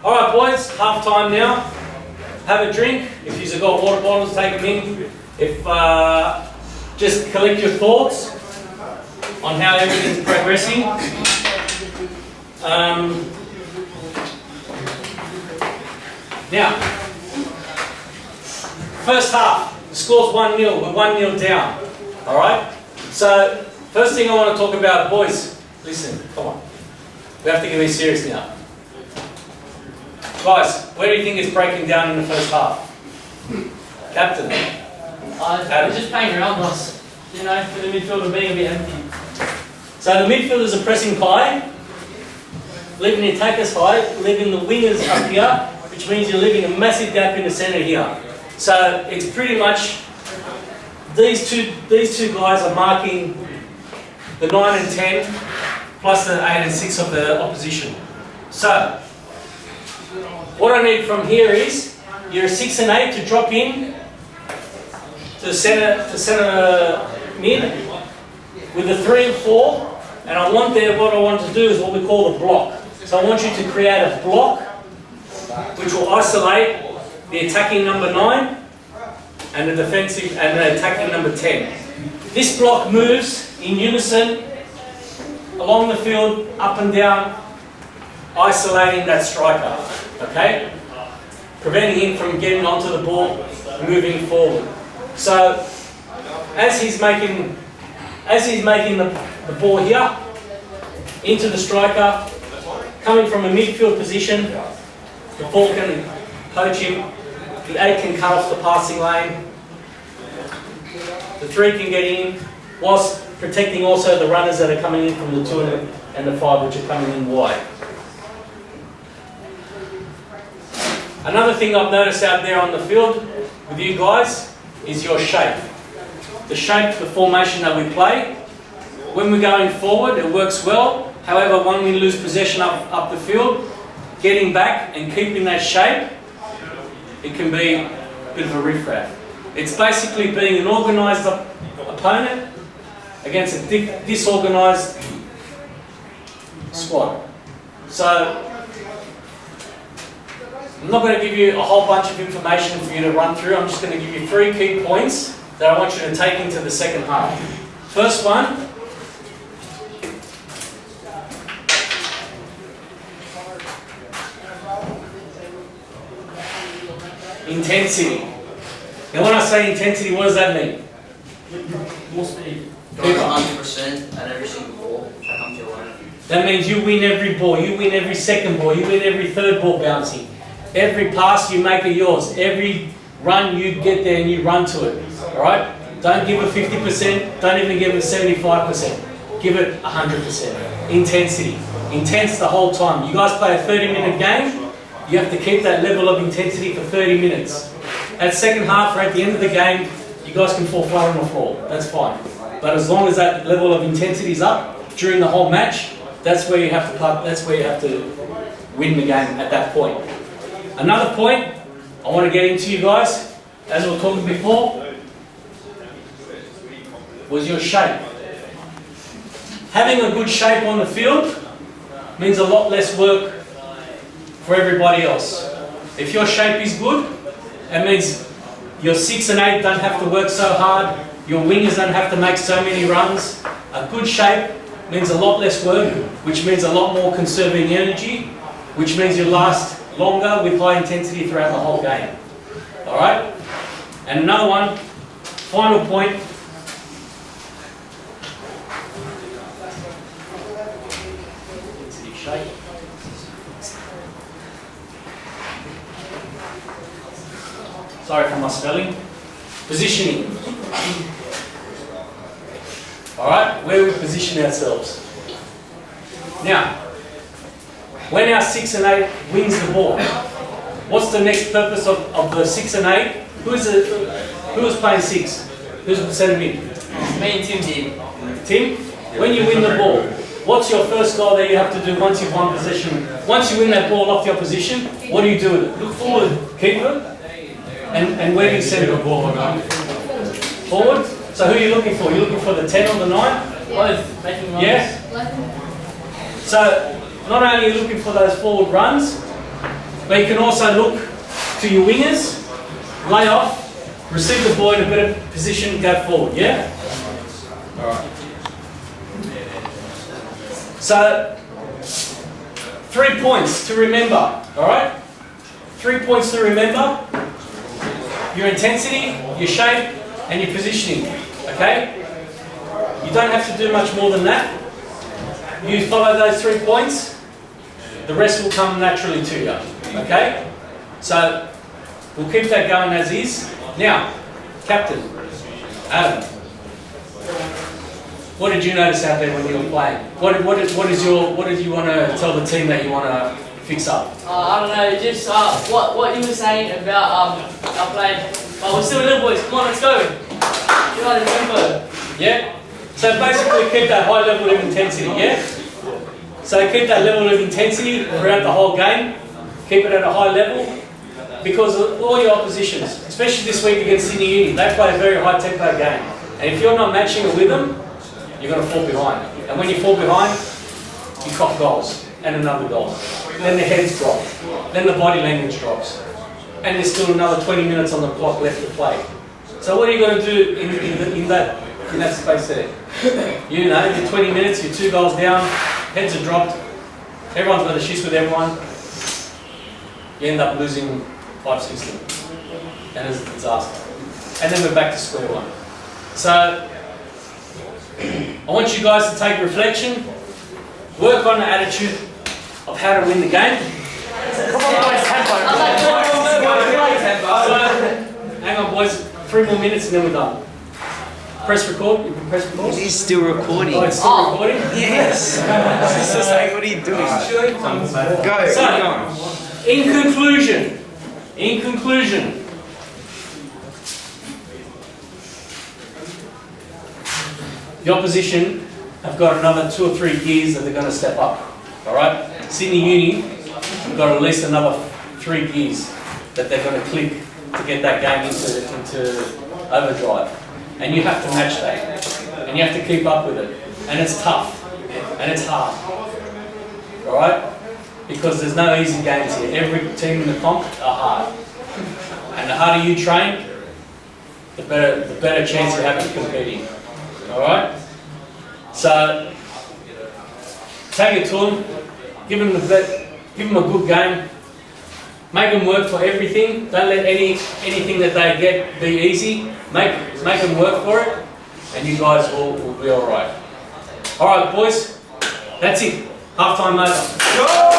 All right, boys, half time now. Have a drink. If you've got water bottles, take them in. If just collect your thoughts on how everything's progressing. Now, first half, the score's 1-0. We're 1-0 down. All right. So, first thing I want to talk about, boys. Listen, come on. We have to get really serious now. Guys, where do you think it's breaking down in the first half? Captain? We're just playing around us, you know, for the midfielder being a bit empty. So the midfielders are pressing high, leaving the attackers high, leaving the wingers up here, which means you're leaving a massive gap in the centre here. So it's pretty much, these two guys are marking the 9 and 10, plus the 8 and 6 of the opposition. So, what I need from here is your 6 and 8 to drop in to centre mid with the 3 and 4, and I want there, what I want to do is what we call the block. So I want you to create a block which will isolate the attacking number 9 and the defensive and the attacking number 10. This block moves in unison along the field, up and down, isolating that striker. Okay? Preventing him from getting onto the ball, moving forward. So, as he's making the ball here, into the striker, coming from a midfield position, the 4 can coach him, the 8 can cut off the passing lane, the 3 can get in, whilst protecting also the runners that are coming in from the 2 and the 5 which are coming in wide. Another thing I've noticed out there on the field with you guys is your shape. The shape, the formation that we play. When we're going forward, it works well. However, when we lose possession up the field, getting back and keeping that shape, it can be a bit of a riff-raff. It's basically being an organised opponent against a disorganised squad. So, I'm not going to give you a whole bunch of information for you to run through. I'm just going to give you 3 key points that I want you to take into the second half. First one, intensity. Now when I say intensity, what does that mean? More speed. Going 100% at every single ball that comes your way. That means you win every ball, you win every second ball, you win every third ball bouncing. Every pass you make it yours. Every run you get there and you run to it. Alright? Don't give it 50%, don't even give it 75%. Give it 100%. Intensity. Intense the whole time. You guys play a 30-minute game, you have to keep that level of intensity for 30 minutes. At second half or at the end of the game, you guys can fall flat on the floor. That's fine. But as long as that level of intensity is up during the whole match, that's where you have to win the game at that point. Another point I want to get into, you guys, as we were talking before, was your shape. Having a good shape on the field means a lot less work for everybody else. If your shape is good, it means your 6 and 8 don't have to work so hard, your wingers don't have to make so many runs. A good shape means a lot less work, which means a lot more conserving energy, which means you last longer with high intensity throughout the whole game. Alright? And another one, final point. Shape. Sorry for my spelling. Positioning. Alright, where we position ourselves. Now, when our 6 and 8 wins the ball, what's the next purpose of the 6 and 8? Who is playing 6? Who's the centre mid? Me and Tim did. Tim, when you win the ball, what's your first goal that you have to do once you've won possession? Once you win that ball off the opposition, what do you do with it? Look forward, keep it, and where do you send it? Forward? So who are you looking for? You're looking for the 10 or the 9? Both making runs. Yeah? So, not only are you looking for those forward runs, But you can also look to your wingers, lay off, receive the ball in a better position, go forward, yeah? Alright. So, 3 points to remember, alright? 3 points to remember. Your intensity, your shape, and your positioning, okay? You don't have to do much more than that. You follow those 3 points, the rest will come naturally to you, okay? So, we'll keep that going as is. Now, Captain, Adam, what did you notice out there when you were playing? What did you want to tell the team that you want to fix up? I don't know, just what you were saying about our play. Oh, we're still little boys. Come on, let's go. Get on the tempo. Yeah? So basically keep that high level of intensity, yeah? So keep that level of intensity throughout the whole game. Keep it at a high level. Because all your oppositions, especially this week against Sydney Uni, they play a very high tempo game. And if you're not matching it with them, you're going to fall behind. And when you fall behind, you cop goals and another goal. Then the heads drop. Then the body language drops. And there's still another 20 minutes on the clock left to play. So what are you going to do in that space there? You know, you're 20 minutes, you're 2 goals down, heads are dropped, everyone's got a shift with everyone. You end up losing 5-6, and it's a disaster. And then we're back to square one. So, I want you guys to take reflection, work on the attitude of how to win the game. Come on, boys, Hang on boys, 3 more minutes and then we're done. Press record, you can press record. It is still recording. Oh, it's still recording? Yes. It's just like, what are you doing? Go, So, in conclusion, the opposition have got another 2 or 3 gears that they're going to step up. Alright? Sydney Uni have got at least another 3 gears that they're going to click to get that game into overdrive. And you have to match that. And you have to keep up with it. And it's tough. And it's hard. Alright? Because there's no easy games here. Every team in the comp are hard. And the harder you train, the better chance you have of competing. Alright? So, take it to them. Give them a good game. Make them work for everything. Don't let anything that they get be easy. Make them work for it, and you guys will be all right. All right, boys. That's it. Half time over.